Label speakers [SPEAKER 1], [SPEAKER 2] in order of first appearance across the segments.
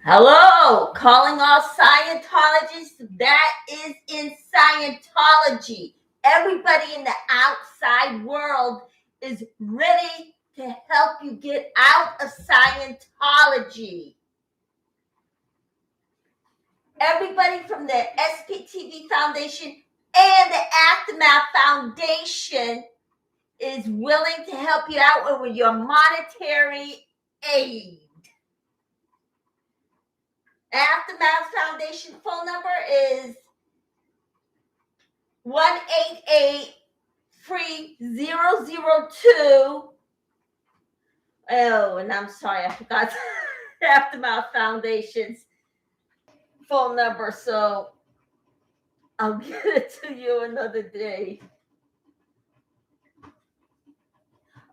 [SPEAKER 1] Hello, calling all Scientologists. That is in Scientology. Everybody in the outside world is ready to help you get out of Scientology. Everybody from the SPTV Foundation and the Aftermath Foundation is willing to help you out with your monetary aid. Aftermath Foundation phone number is 1-888-FREE-002. Oh, and I'm sorry, I forgot Aftermath Foundation's phone number, so I'll get it to you another day.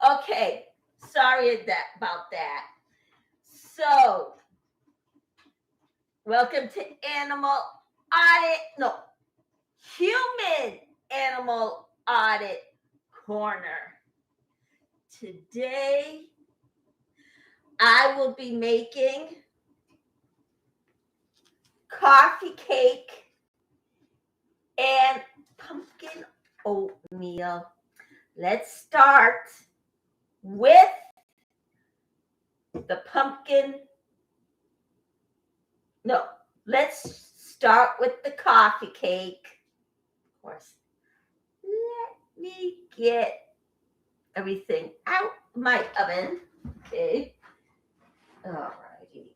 [SPEAKER 1] Okay, sorry about that. So, welcome to Human Animal Audit Corner. Today, I will be making coffee cake and pumpkin oatmeal. Let's start with the let's start with the coffee cake. Of course, let me get everything out my oven. Okay. All righty.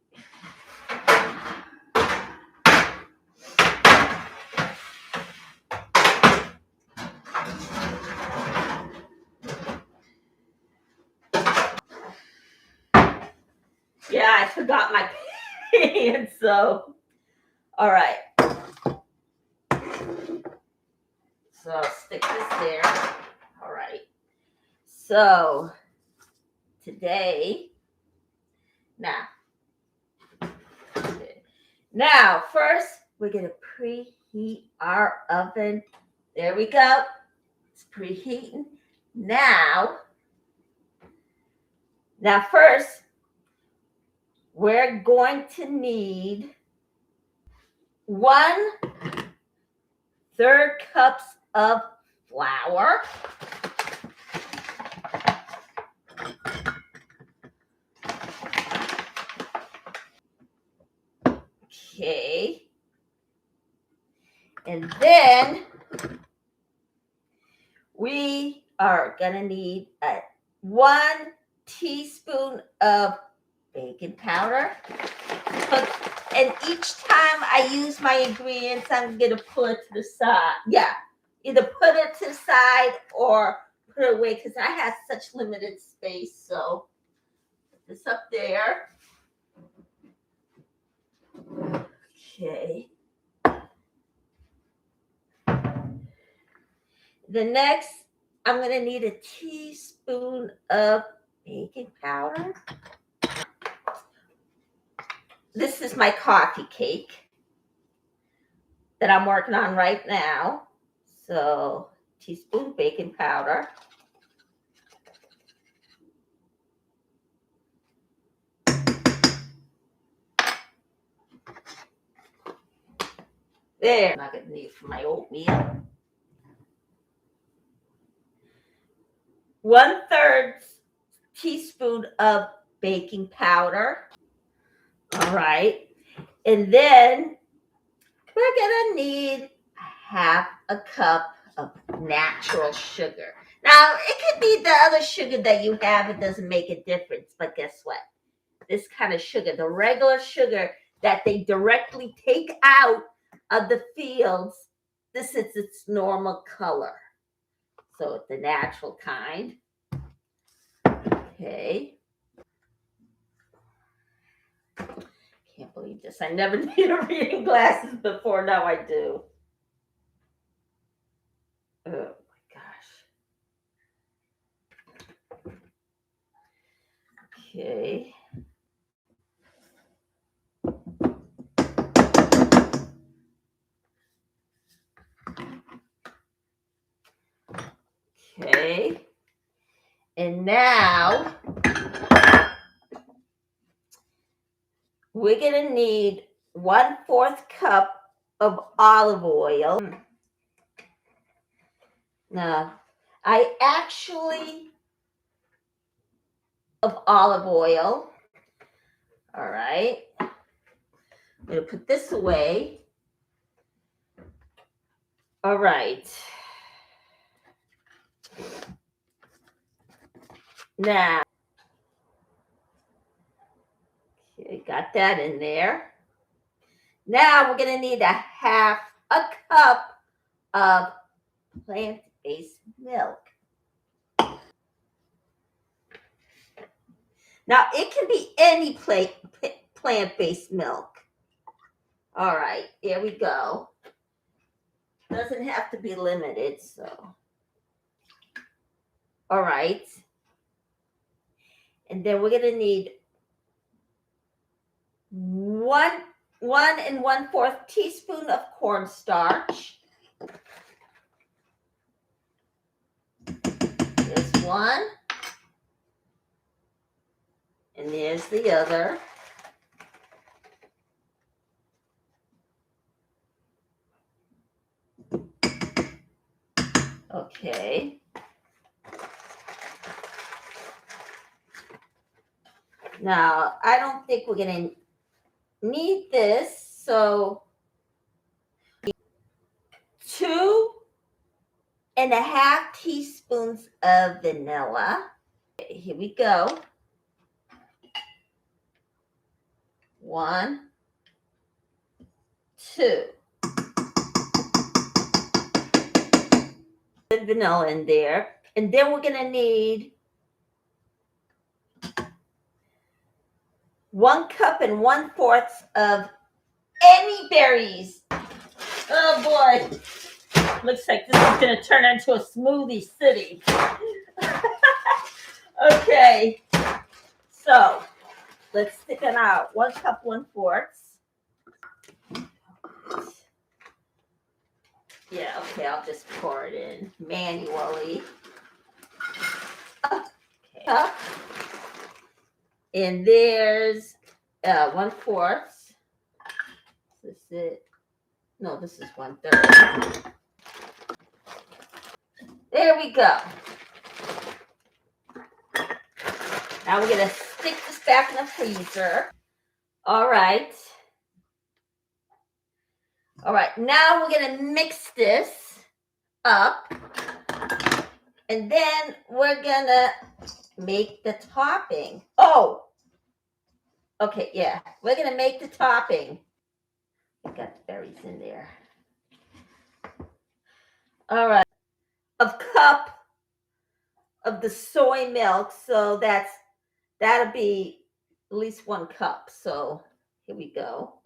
[SPEAKER 1] Yeah, I forgot my pan, so all right. So I'll stick this there. All right. So today, now first we're gonna preheat our oven. There we go. It's preheating. Now first we're going to need 1/3 cups of flour. Okay. And then we are going to need 1 teaspoon of baking powder. And each time I use my ingredients, I'm going to put it to the side. Yeah, either put it to the side or put it away because I have such limited space. So put this up there. Okay. The next, I'm going to need a teaspoon of baking powder. This is my coffee cake that I'm working on right now. So, teaspoon baking powder. There. I'm not going to need for my oatmeal. 1/3 teaspoon of baking powder. All right. And then we're going to need 1/2 cup of natural sugar. Now, it could be the other sugar that you have. It doesn't make a difference. But guess what? This kind of sugar, the regular sugar that they directly take out of the fields, this is its normal color. So it's the natural kind. Okay. Can't believe this. I never needed reading glasses before. Now I do. Oh my gosh. Okay. Okay. And now we're going to need 1/4 cup of olive oil. Now, I actually of olive oil. All right. I'm going to put this away. All right. Now, okay, got that in there. Now we're going to need 1/2 cup of plant-based milk. Now, it can be any plant-based milk. All right, there we go. Doesn't have to be limited, so. All right. And then we're going to need 1 1/4 teaspoon of cornstarch. There's one. And there's the other. Okay. Now, I don't think we're going to need this, so 2.5 teaspoons of vanilla. Okay, here we go. 1, 2. Put vanilla in there. And then we're going to need 1 cup and 1/4 of any berries. Oh boy. Looks like this is going to turn into a smoothie city. Okay. So let's stick it out. 1 cup, 1/4. Yeah, okay, I'll just pour it in manually. Okay. And there's 1/4. This is it. No, this is 1/3. There we go. Now we're going to stick this back in the freezer. All right. All right, now we're going to mix this up. And then we're going to make the topping. Oh, okay, yeah. We're going to make the topping. I got the berries in there. All right. A cup of the soy milk. So that'll be at least 1 cup. So here we go.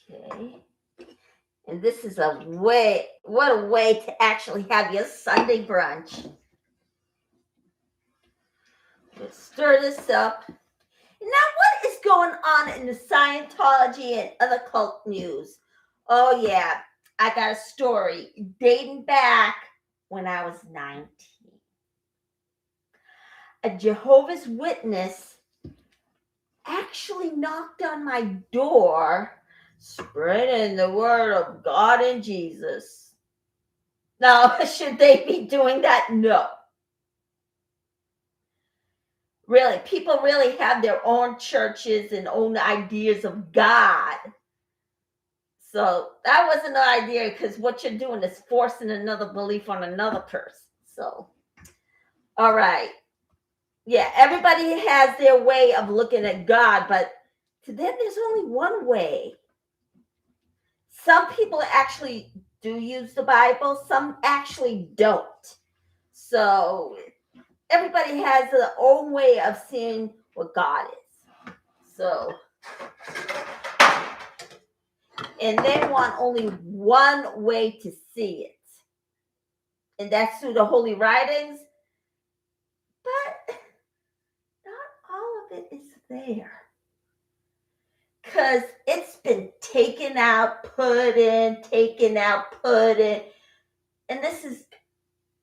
[SPEAKER 1] Okay. And this is what a way to actually have your Sunday brunch. Let's stir this up. Now, what is going on in the Scientology and other cult news? Oh, yeah, I got a story dating back when I was 19. A Jehovah's Witness actually knocked on my door, spreading the word of God and Jesus. Now, should they be doing that? No. Really, people really have their own churches and own ideas of God. So that wasn't an idea, because what you're doing is forcing another belief on another person. So, all right. Yeah, everybody has their way of looking at God, but to them, there's only one way. Some people actually do use the Bible, some actually don't. So everybody has their own way of seeing what God is. So, and they want only one way to see it, and that's through the holy writings. But not all of it is there, because it's been taken out, put in, taken out, put in. And this is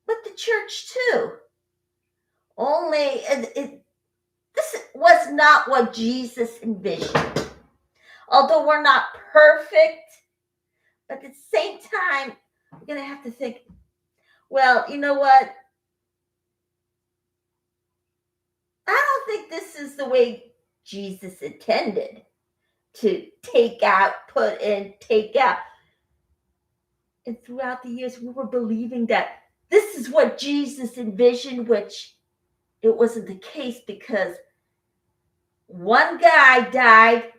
[SPEAKER 1] with the church too. Only This was not what Jesus envisioned. Although we're not perfect, but at the same time, we're going to have to think, well, you know what? I don't think this is the way Jesus intended to take out, put in, take out. And throughout the years, we were believing that this is what Jesus envisioned, which it wasn't the case, because one guy died.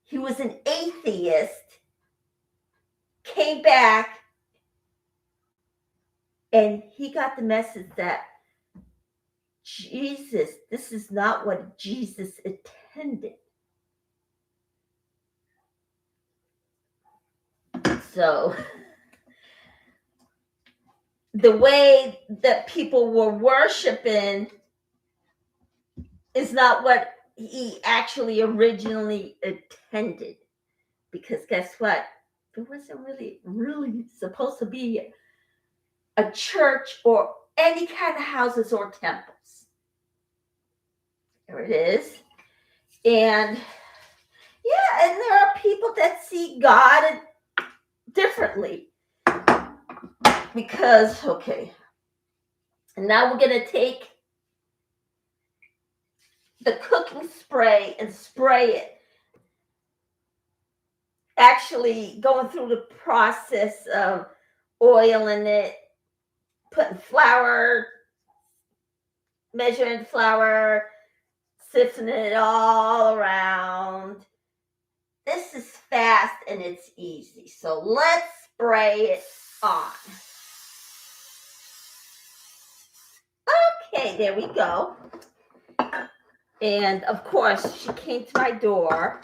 [SPEAKER 1] He was an atheist, came back, and he got the message that this is not what Jesus intended. So the way that people were worshiping is not what he actually originally intended. Because guess what? There wasn't really supposed to be a church or any kind of houses or temples. There it is. And yeah, and there are people that see God differently. Because, okay, and now we're going to take the cooking spray and spray it. Actually going through the process of oiling it, putting flour, measuring flour, sifting it all around. This is fast and it's easy. So let's spray it on. Okay, there we go. And of course, she came to my door.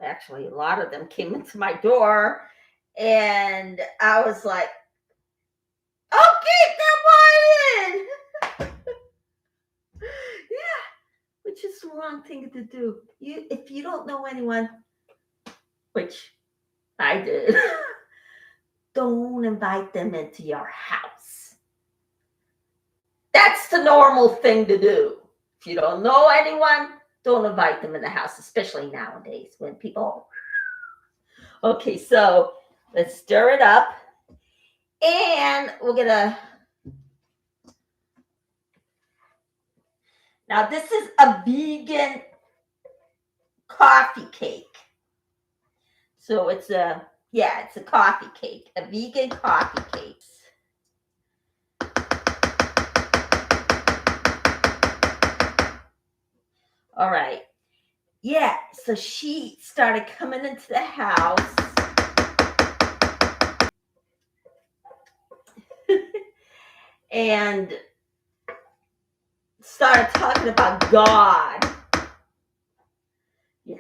[SPEAKER 1] Actually, a lot of them came into my door. And I was like, okay, come on in. Yeah, which is the wrong thing to do. If you don't know anyone, which I did, don't invite them into your house. That's the normal thing to do. If you don't know anyone, don't invite them in the house, especially nowadays when people... Okay, so let's stir it up. And we're going to... Now, this is a vegan coffee cake. So it's a coffee cake, a vegan coffee cake. All right. Yeah, so she started coming into the house. And started talking about God. Yeah.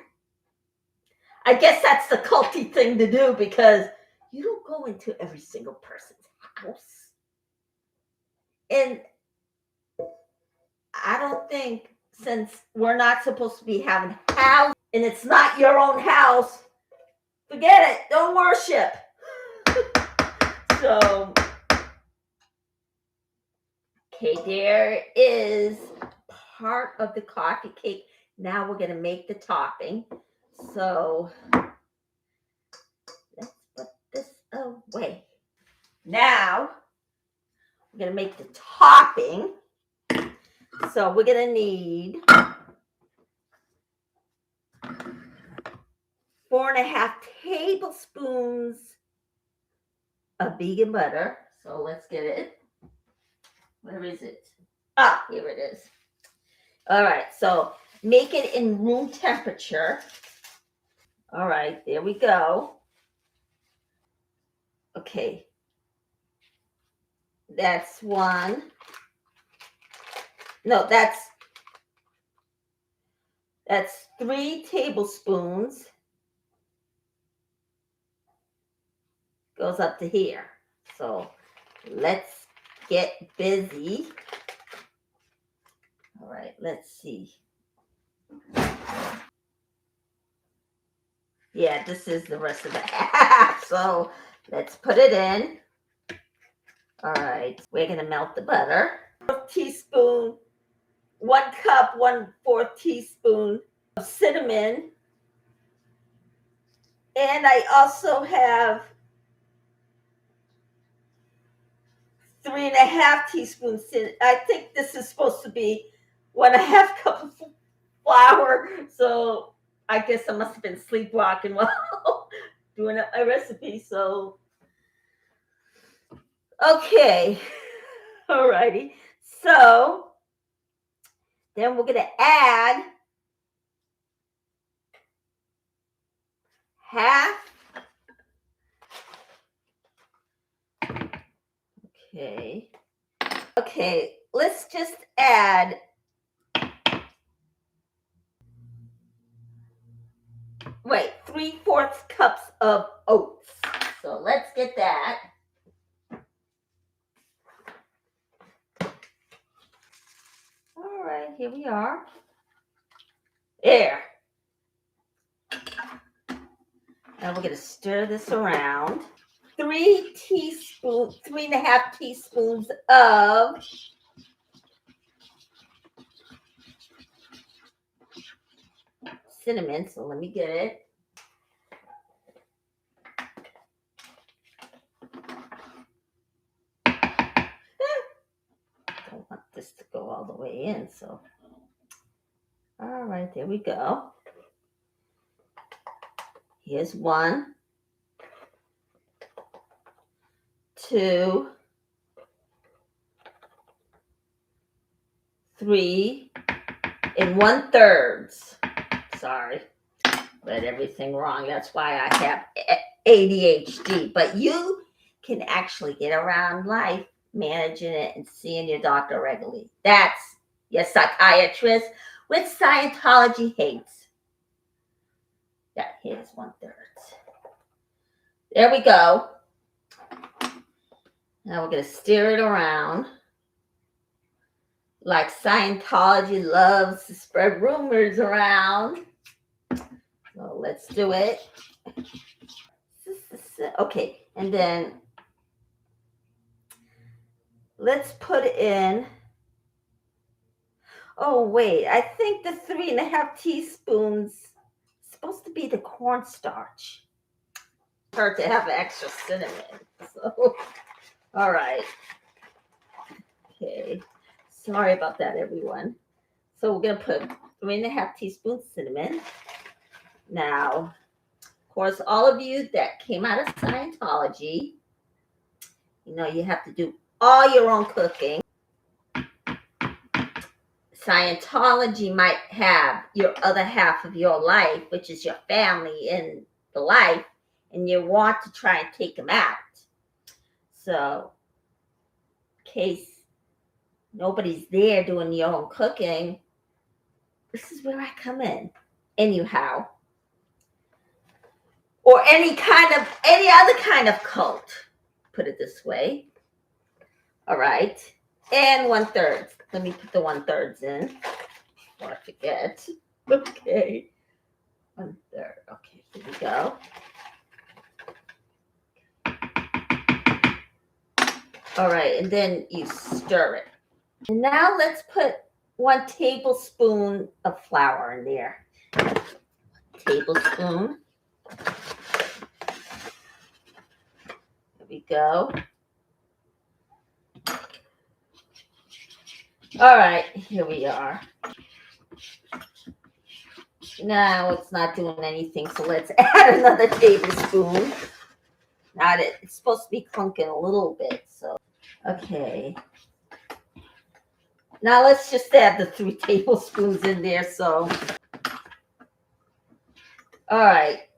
[SPEAKER 1] I guess that's the culty thing to do, because you don't go into every single person's house. And I don't think, since we're not supposed to be having house and it's not your own house, forget it. Don't worship. So, okay, there is part of the coffee cake. Now we're going to make the topping. So, let's put this away. Now, we're going to make the topping. So, we're going to need 4.5 tablespoons of vegan butter. So, let's get it. Where is it? Ah, here it is. All right, so make it in room temperature. All right, there we go. Okay. That's one. No, that's 3 tablespoons. Goes up to here. So let's get busy. All right, let's see. Yeah, this is the rest of the half. So let's put it in. All right, we're going to melt the butter. A teaspoon 1 cup, 1/4 teaspoon of cinnamon. And I also have 3.5 teaspoons. I think this is supposed to be 1.5 cup of flour. So I guess I must have been sleepwalking while doing a recipe. So, okay. Alrighty. So then we're going to add half. Okay. Okay. Let's just add 3/4 cups of oats. So let's get that. All right, here we are. There. Now we're going to stir this around. 3.5 teaspoons of cinnamon. So let me get it. Don't want this to go all the way in. So, all right, there we go. Here's 1, 2, 3 and 1/3. Sorry, read everything wrong. That's why I have ADHD. But you can actually get around life managing it and seeing your doctor regularly. That's your psychiatrist with Scientology hates. Yeah, here's 1/3. There we go. Now we're going to stir it around. Like Scientology loves to spread rumors around. So let's do it. Okay, and then let's put in. Oh, wait, I think the 3.5 teaspoons is supposed to be the cornstarch. Hurt to have extra cinnamon. So, all right. Okay. Sorry about that, everyone. So we're going to put 3.5 teaspoons cinnamon. Now, of course, all of you that came out of Scientology, you know, you have to do all your own cooking. Scientology might have your other half of your life, which is your family in the life, and you want to try and take them out. So, in case nobody's there doing your own cooking, this is where I come in. Anyhow. Or any other kind of cult, put it this way. All right. And 1/3. Let me put the 1/3 in before I forget. Okay. 1/3. Okay, here we go. All right, and then you stir it. And now let's put 1 tablespoon of flour in there. Tablespoon. There we go. All right, here we are. Now it's not doing anything, so let's add another tablespoon. Now it's supposed to be clunking a little bit, so okay. Now let's just add the 3 tablespoons in there. So, all right.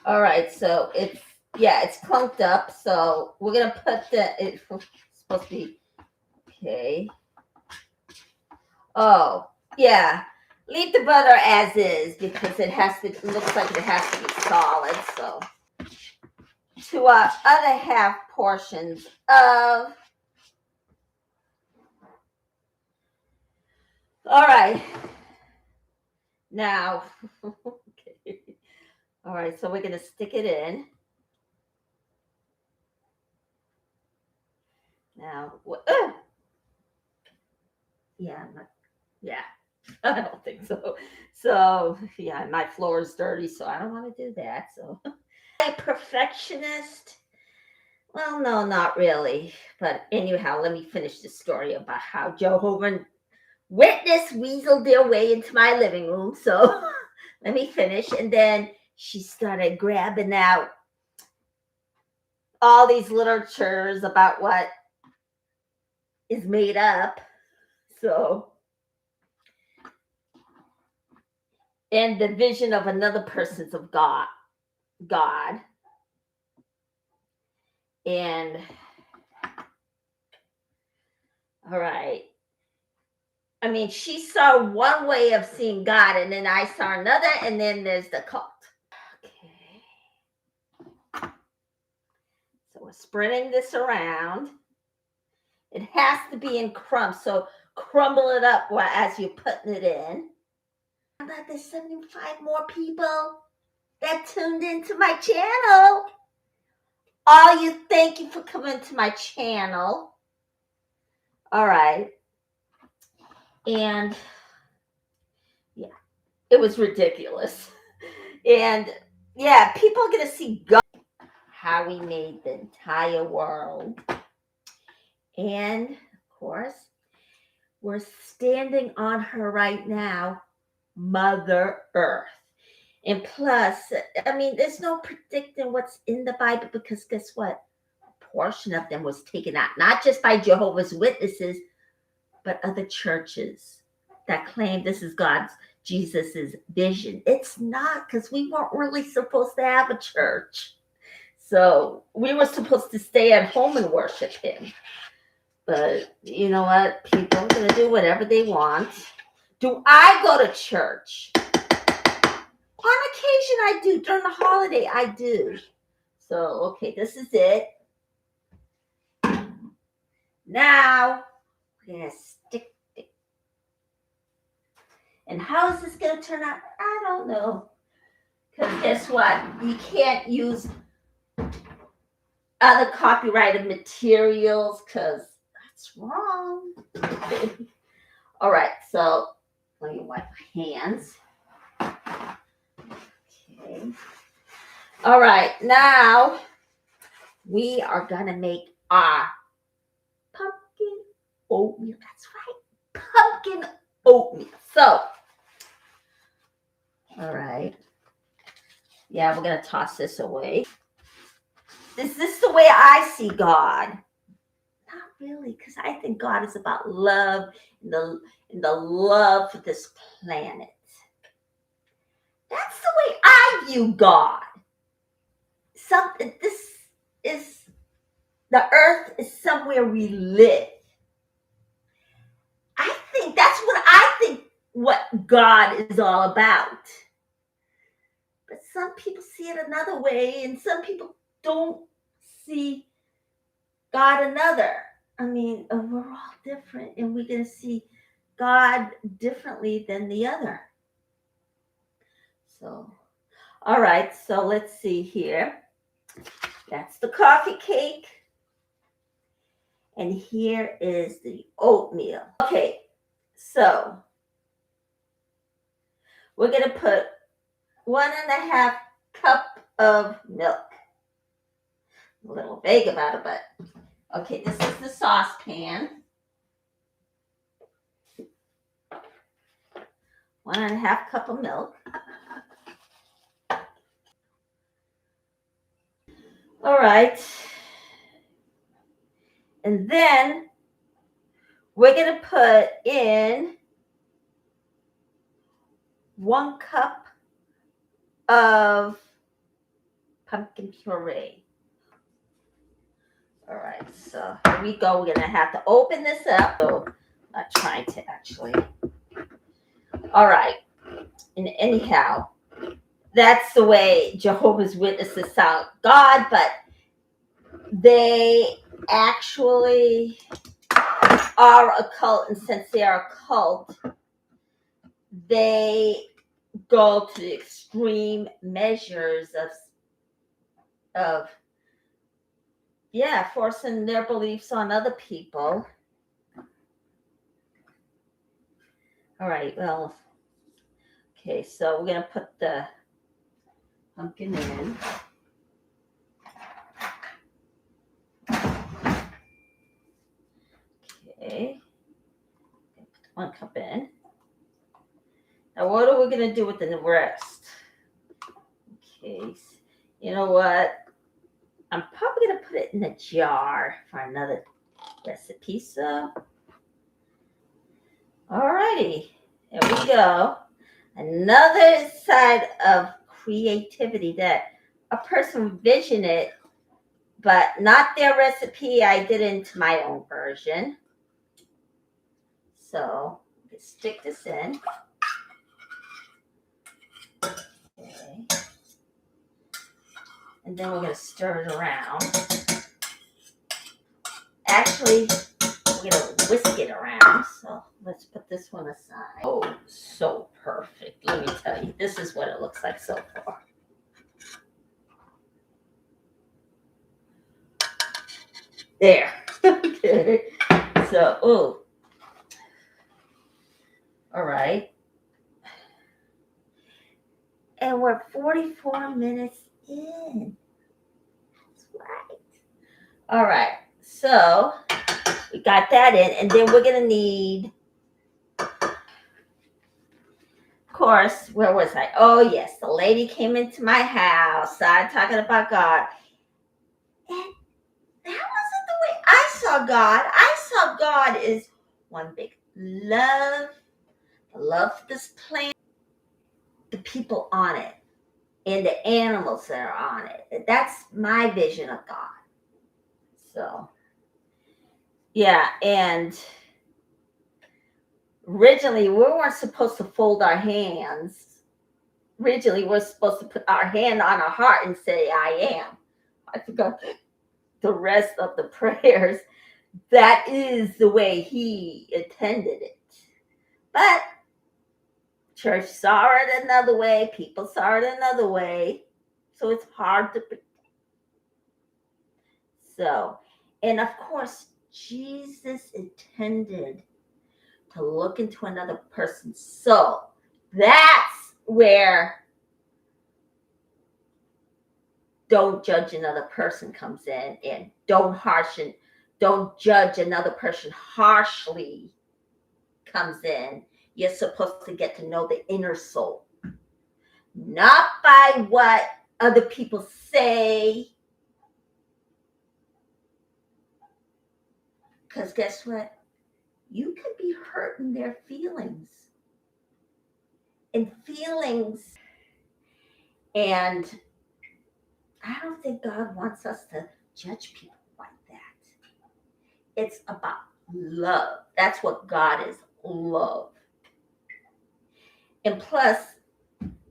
[SPEAKER 1] All right, so it's clumped up. So we're gonna put it's supposed to be okay. Oh, yeah. Leave the butter as is because it looks like it has to be solid. So to our other half portions of. All right. Now, okay. All right, so we're gonna stick it in. Now, Yeah, yeah. I don't think so. So yeah, my floor is dirty, so I don't want to do that. So a perfectionist. Well, no, not really. But anyhow, let me finish the story about how Jehovah Witness weaseled their way into my living room. So let me finish. And then she started grabbing out all these literatures about what is made up. So, and the vision of another person's of God. And all right. I mean, she saw one way of seeing God, and then I saw another, and then there's the cult. Okay. So we're spreading this around. It has to be in crumbs, so crumble it up as you're putting it in. But there's 75 more people that tuned into my channel. All you, thank you for coming to my channel. All right. And yeah, it was ridiculous. And yeah, people are going to see God, how he made the entire world. And of course, we're standing on her right now, Mother Earth. And plus, I mean, there's no predicting what's in the Bible, because guess what? A portion of them was taken out, not just by Jehovah's Witnesses, but other churches that claim this is Jesus's vision. It's not, because we weren't really supposed to have a church. So we were supposed to stay at home and worship him. But you know what? People are going to do whatever they want. Do I go to church? On occasion, I do. During the holiday, I do. So, okay, this is it. Now, we're going to stick it. And how is this going to turn out? I don't know. Because guess what? You can't use other copyrighted materials, because that's wrong. All right, so let me wipe my hands. Okay. All right, now we are going to make our pumpkin oatmeal. That's right, pumpkin oatmeal. So, all right. Yeah, we're going to toss this away. Is this the way I see God? Not really, because I think God is about love and the love for this planet. That's the way I view God. This is, the earth is somewhere we live. I think that's what God is all about. But some people see it another way, and some people don't see God another. I mean, we're all different, and we're going to see God differently than the other. So, all right, so let's see here. That's the coffee cake. And here is the oatmeal. Okay, so we're going to put 1.5 cup of milk. A little vague about it, but okay, this is the saucepan. 1.5 cup of milk. All right. And then we're going to put in 1 cup of pumpkin puree. All right, so here we go. We're going to have to open this up. So I'm not trying to actually. All right. And anyhow, that's the way Jehovah's Witnesses sound God, but they actually are a cult, and since they are a cult, they go to the extreme measures of forcing their beliefs on other people. All right, well, okay, so we're going to put the pumpkin in. Okay, put 1 cup in. Now, what are we going to do with the rest? Okay, you know what? I'm probably going to put it in a jar for another recipe. So, alrighty, there we go. Another side of creativity that a person visioned it, but not their recipe. I did it into my own version. So, let's stick this in. Okay. And then we're going to stir it around. Actually, we're going to whisk it around. So let's put this one aside. Oh, so perfect. Let me tell you, this is what it looks like so far. There. Okay. So, oh. All right. And we're 44 minutes in. That's right. All right. So we got that in, and then we're going to need, of course, where was I? Oh, yes. The lady came into my house. Started talking about God. And that wasn't the way I saw God. I saw God as one big love. I love this plant, the people on it, and the animals that are on it. That's my vision of God. So, yeah, and originally we weren't supposed to fold our hands. Originally, we're supposed to put our hand on our heart and say, I am. I forgot the rest of the prayers. That is the way he intended it. But church saw it another way. People saw it another way. So it's hard to. So, and of course, Jesus intended to look into another person's soul. That's where don't judge another person comes in, and don't judge another person harshly comes in. You're supposed to get to know the inner soul, not by what other people say. Because guess what? You could be hurting their feelings. And I don't think God wants us to judge people like that. It's about love. That's what God is, love. And plus,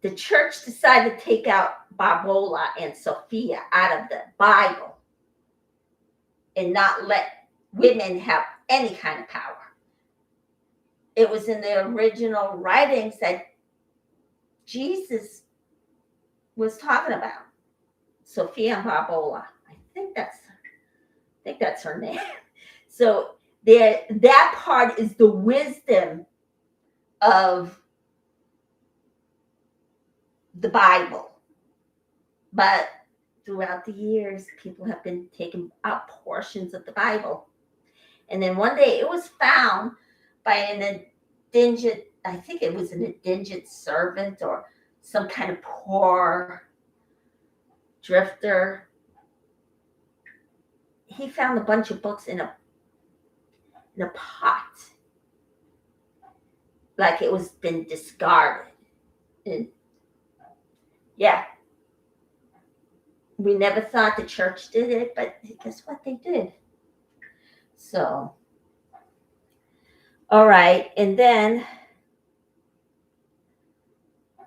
[SPEAKER 1] the church decided to take out Barbola and Sophia out of the Bible and not let women have any kind of power. It was in the original writings that Jesus was talking about. Sophia and Barbola. I think that's her name. So that part is the wisdom of the Bible. But throughout the years, people have been taking out portions of the Bible. And then one day it was found by an indigent, I think it was an indigent servant or some kind of poor drifter. He found a bunch of books in a pot, like it was been discarded. And yeah, we never thought the church did it, but guess what? They did. So, all right. And then,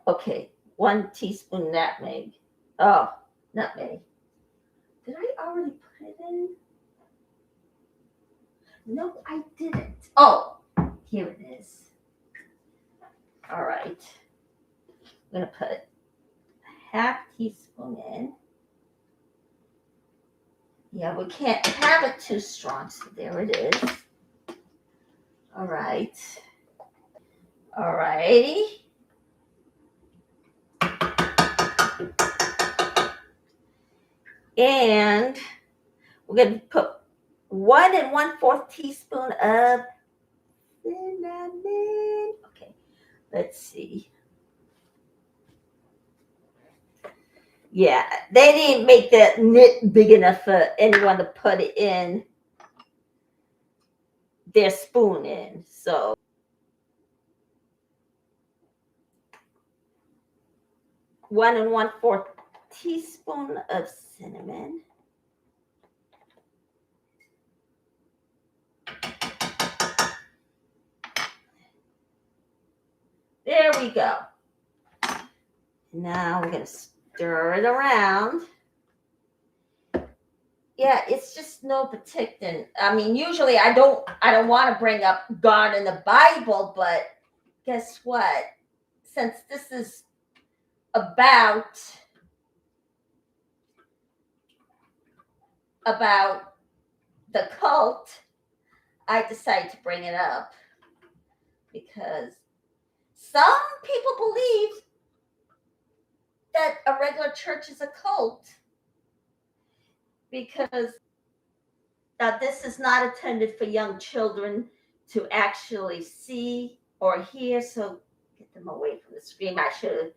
[SPEAKER 1] okay, 1 teaspoon nutmeg. Oh, nutmeg. Did I already put it in? No, I didn't. Oh, here it is. All right. I'm going to put a half teaspoon in. Yeah, we can't have it too strong, so there it is. All right. All righty. And we're going to put 1 1/4 teaspoon of cinnamon. Okay, let's see. Yeah, they didn't make that nit big enough for anyone to put it in their spoon in. So 1 1/4 teaspoon of cinnamon. There we go. Now we're going to stir it around. Yeah, it's just no particular. I mean, usually I don't want to bring up God in the Bible, but guess what? Since this is about the cult, I decided to bring it up because some people believe that a regular church is a cult because this is not intended for young children to actually see or hear. So get them away from the screen. I should have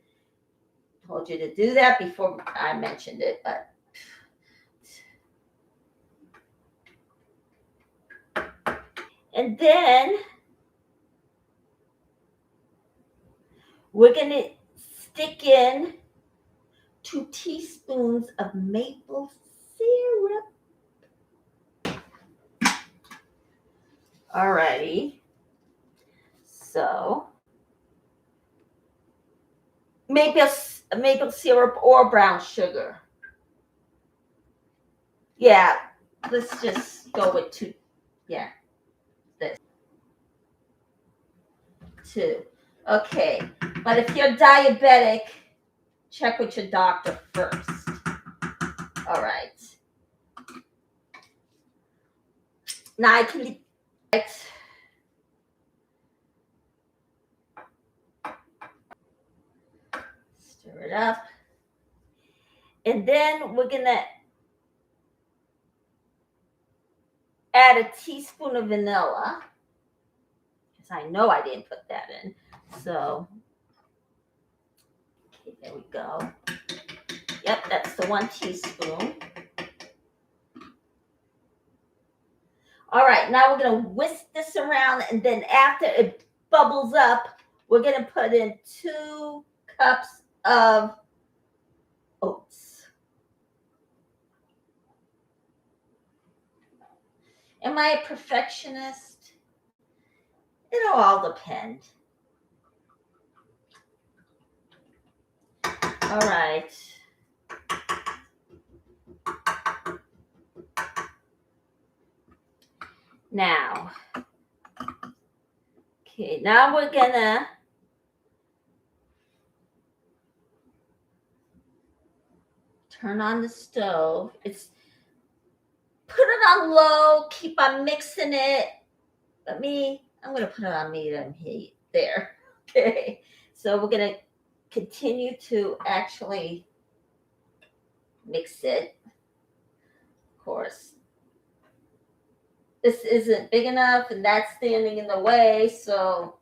[SPEAKER 1] told you to do that before I mentioned it, but and then we're going to stick in 2 teaspoons of maple syrup. Alrighty. So maple syrup or brown sugar. Yeah, let's just go with 2. Yeah, this 2. Okay, but if you're diabetic, check with your doctor first. All right. Now I can stir it up. And then we're going to add a teaspoon of vanilla. Because I know I didn't put that in. So, okay, there we go. Yep, that's the 1 teaspoon. All right, now we're going to whisk this around. And then after it bubbles up, we're going to put in 2 cups of oats. Am I a perfectionist? It'll all depend. All right. Now, okay, now we're gonna turn on the stove. Put it on low, keep on mixing it. I'm gonna put it on medium heat there. Okay, so we're gonna continue to actually mix it. Of course, this isn't big enough and that's standing in the way, so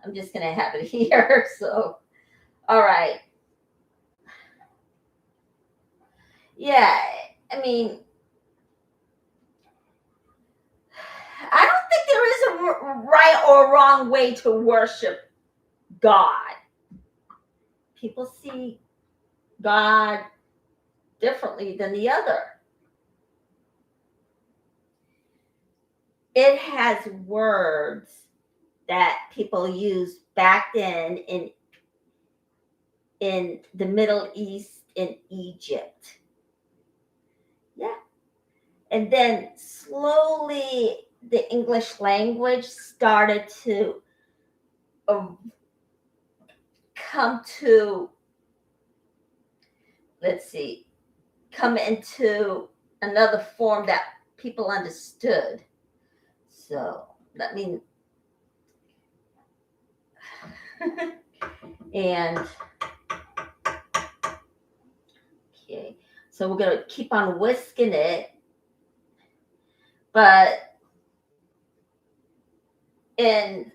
[SPEAKER 1] I'm just gonna have it here. So, all right. Yeah, I mean, I don't think there is a right or wrong way to worship God. People see God differently than the other. It has words that people used back then in the Middle East, in Egypt. Yeah. And then slowly the English language started to come into another form that people understood. So, And okay, so we're gonna keep on whisking it, but and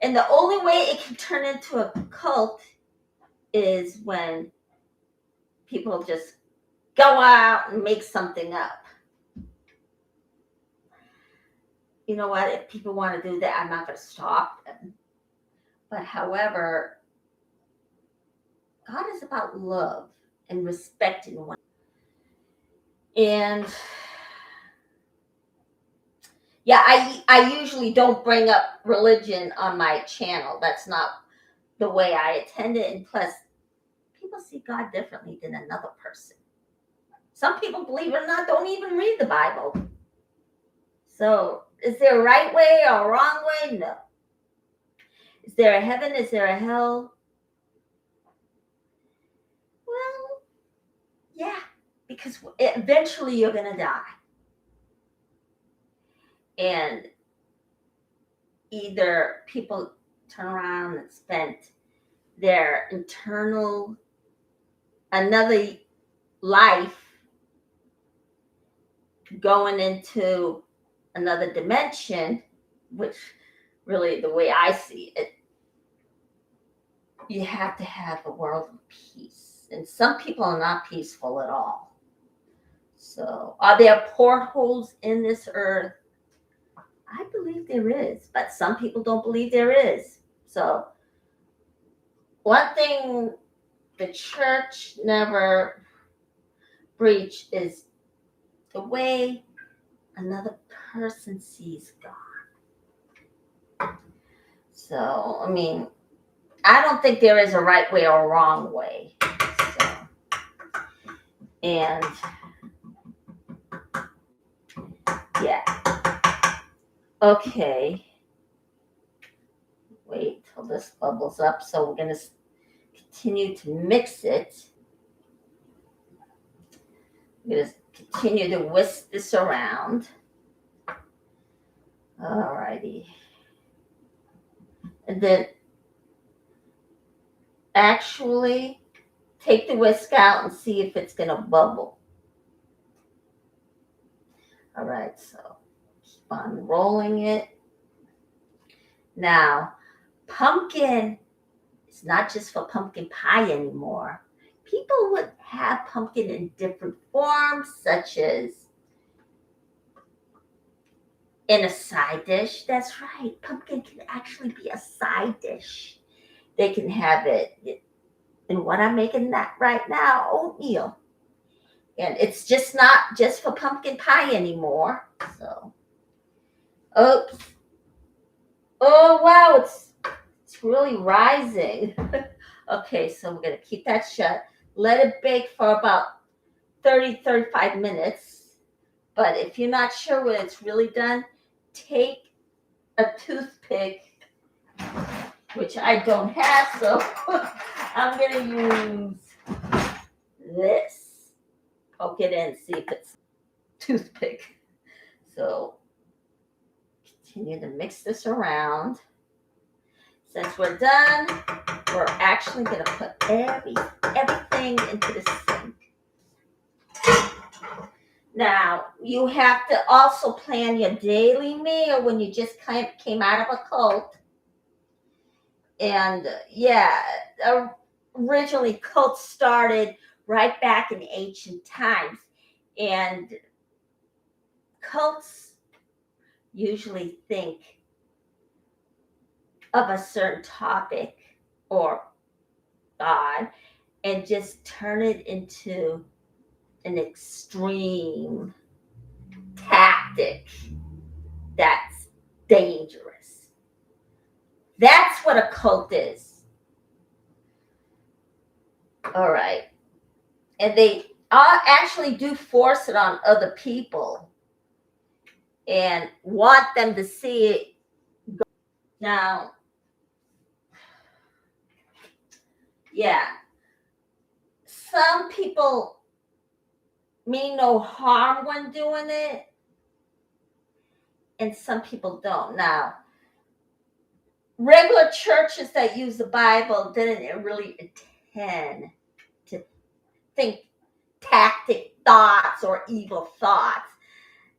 [SPEAKER 1] the only way it can turn into a cult is when people just go out and make something up. You know what? If people want to do that, I'm not going to stop them. But however, God is about love and respecting one. And yeah, I usually don't bring up religion on my channel. That's not the way I attend it. And plus, people see God differently than another person. Some people, believe it or not, don't even read the Bible. So is there a right way or a wrong way? No. Is there a heaven? Is there a hell? Well, yeah, because eventually you're going to die. And either people turn around and spend their another life going into another dimension, which really, the way I see it, you have to have a world of peace. And some people are not peaceful at all. So, are there portholes in this earth? I believe there is, but some people don't believe there is. So, one thing the church never breached is the way another person sees God. So, I mean, I don't think there is a right way or a wrong way. So, and yeah. Okay. Wait till this bubbles up. So we're going to continue to mix it. I'm going to continue to whisk this around. Alrighty. And then actually take the whisk out and see if it's going to bubble. All right, so keep on rolling it. Now, pumpkin is not just for pumpkin pie anymore. People would have pumpkin in different forms, such as in a side dish. That's right, pumpkin can actually be a side dish. They can have it in what I'm making that right now, oatmeal. And it's just not just for pumpkin pie anymore. So, oops. Oh, wow, it's really rising. Okay, so we're going to keep that shut. Let it bake for about 35 minutes. But if you're not sure when it's really done, take a toothpick, which I don't have, so I'm going to use this. Poke it in, see if it's toothpick. So continue to mix this around. Since we're done, we're actually going to put everything into the sink. Now, you have to also plan your daily meal when you just came out of a cult. And yeah, originally cults started right back in ancient times. And cults usually think of a certain topic or God and just turn it into an extreme tactic that's dangerous. That's what a cult is. All right. And they actually do force it on other people and want them to see it go. Now, yeah, some people mean no harm when doing it, and some people don't. Now, regular churches that use the Bible didn't really intend to think tactic thoughts or evil thoughts.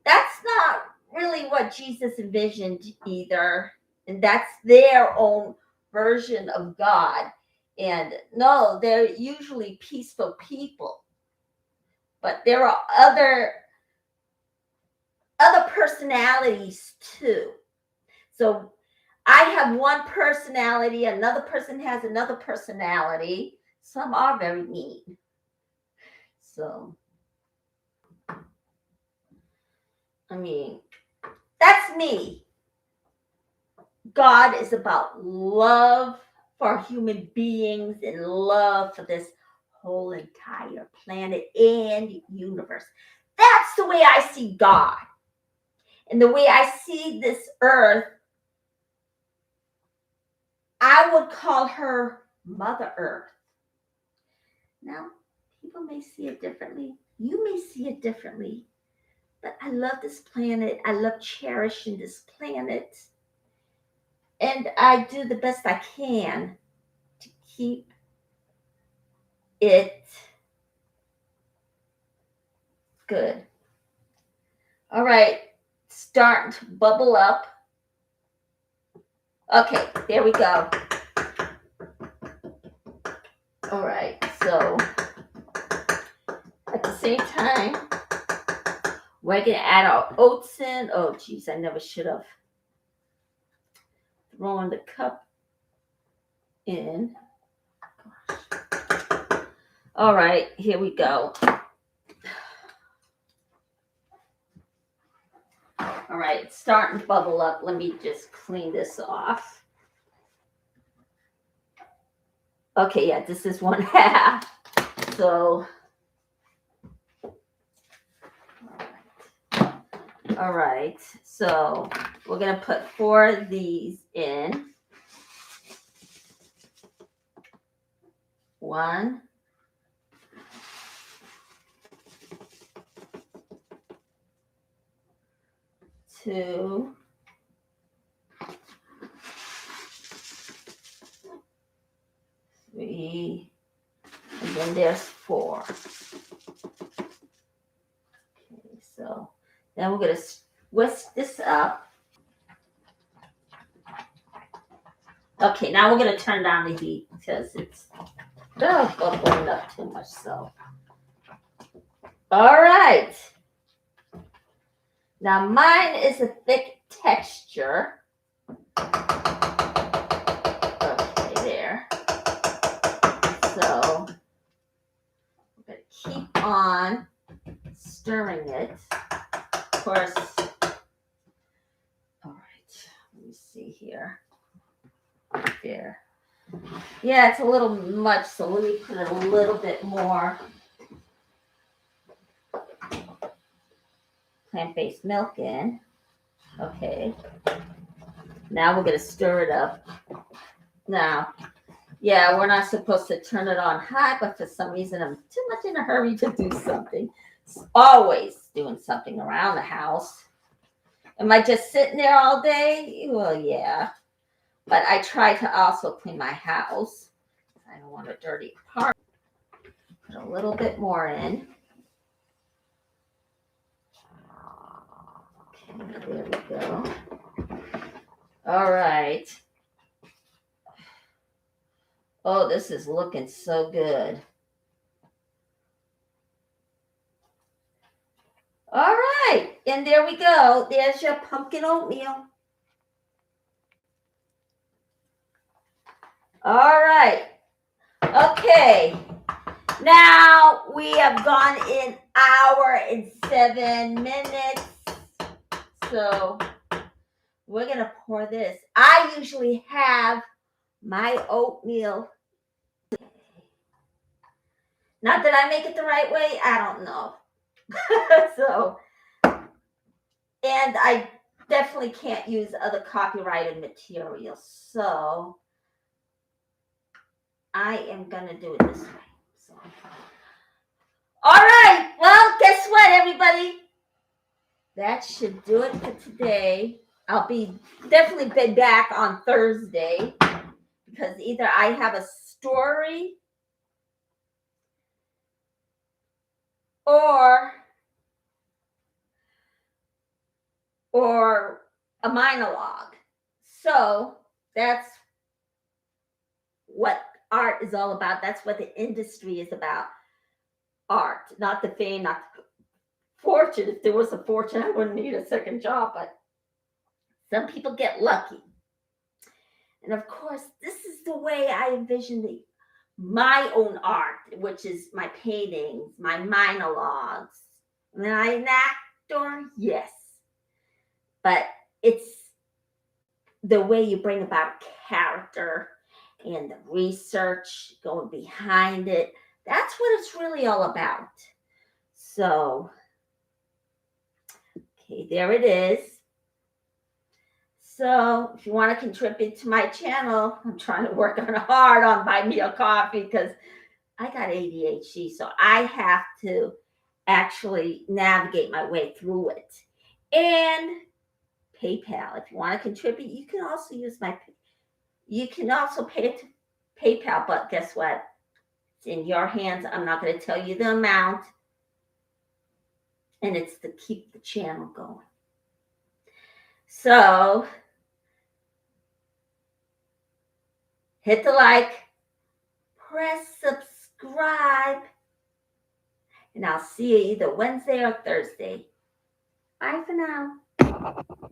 [SPEAKER 1] That's not really what Jesus envisioned either. And that's their own version of God. And no, they're usually peaceful people. But there are other personalities too. So I have one personality, another person has another personality. Some are very mean. So, I mean, that's me. God is about love for human beings and love for this whole entire planet and universe. That's the way I see God. And the way I see this earth, I would call her Mother Earth. Now, people may see it differently. You may see it differently. But I love this planet. I love cherishing this planet. And I do the best I can to keep it good. All right, starting to bubble up. Okay, there we go. All right, so at the same time, we're going to add our oats in. Oh, geez, I never should have thrown the cup in. Gosh. All right, here we go. All right, it's starting to bubble up. Let me just clean this off. Okay, yeah, this is 1/2. So, all right. So we're going to put 4 of these in. 1, 2, 3, and then there's 4. Okay, so then we're going to whisk this up. Okay, now we're going to turn down the heat because it's bubbling up too much. So, all right. Now mine is a thick texture. Okay, there. So we're going to keep on stirring it. Of course. All right, let me see here. There. Yeah, it's a little much, so let me put a little bit more plant-based milk in. Okay. Now we're going to stir it up. Now, yeah, we're not supposed to turn it on high, but for some reason I'm too much in a hurry to do something. It's always doing something around the house. Am I just sitting there all day? Well, yeah. But I try to also clean my house. I don't want a dirty part. Put a little bit more in. Okay, there we go. All right. Oh, this is looking so good. All right, and there we go. There's your pumpkin oatmeal. All right. Okay. Now we have gone an hour and 7 minutes. So we're going to pour this. I usually have my oatmeal. Not that I make it the right way. I don't know. So, and I definitely can't use other copyrighted material. So I am going to do it this way. So. All right. Well, guess what, everybody? That should do it for today. I'll be definitely back on Thursday because either I have a story or a monologue. So that's what art is all about. That's what the industry is about. Art, not the fame, not the fortune. If there was a fortune, I wouldn't need a second job, but some people get lucky. And of course, this is the way I envision my own art, which is my paintings, my monologues. Am I an actor? Yes. But it's the way you bring about character and the research going behind it. That's what it's really all about. So, okay, there it is. So if you want to contribute to my channel, I'm trying to work hard on buy me a coffee because I got ADHD. So I have to actually navigate my way through it. And PayPal, if you want to contribute, you can also use you can also pay it to PayPal, but guess what? It's in your hands. I'm not going to tell you the amount. And it's to keep the channel going. So hit the like, press subscribe, and I'll see you either Wednesday or Thursday. Bye for now.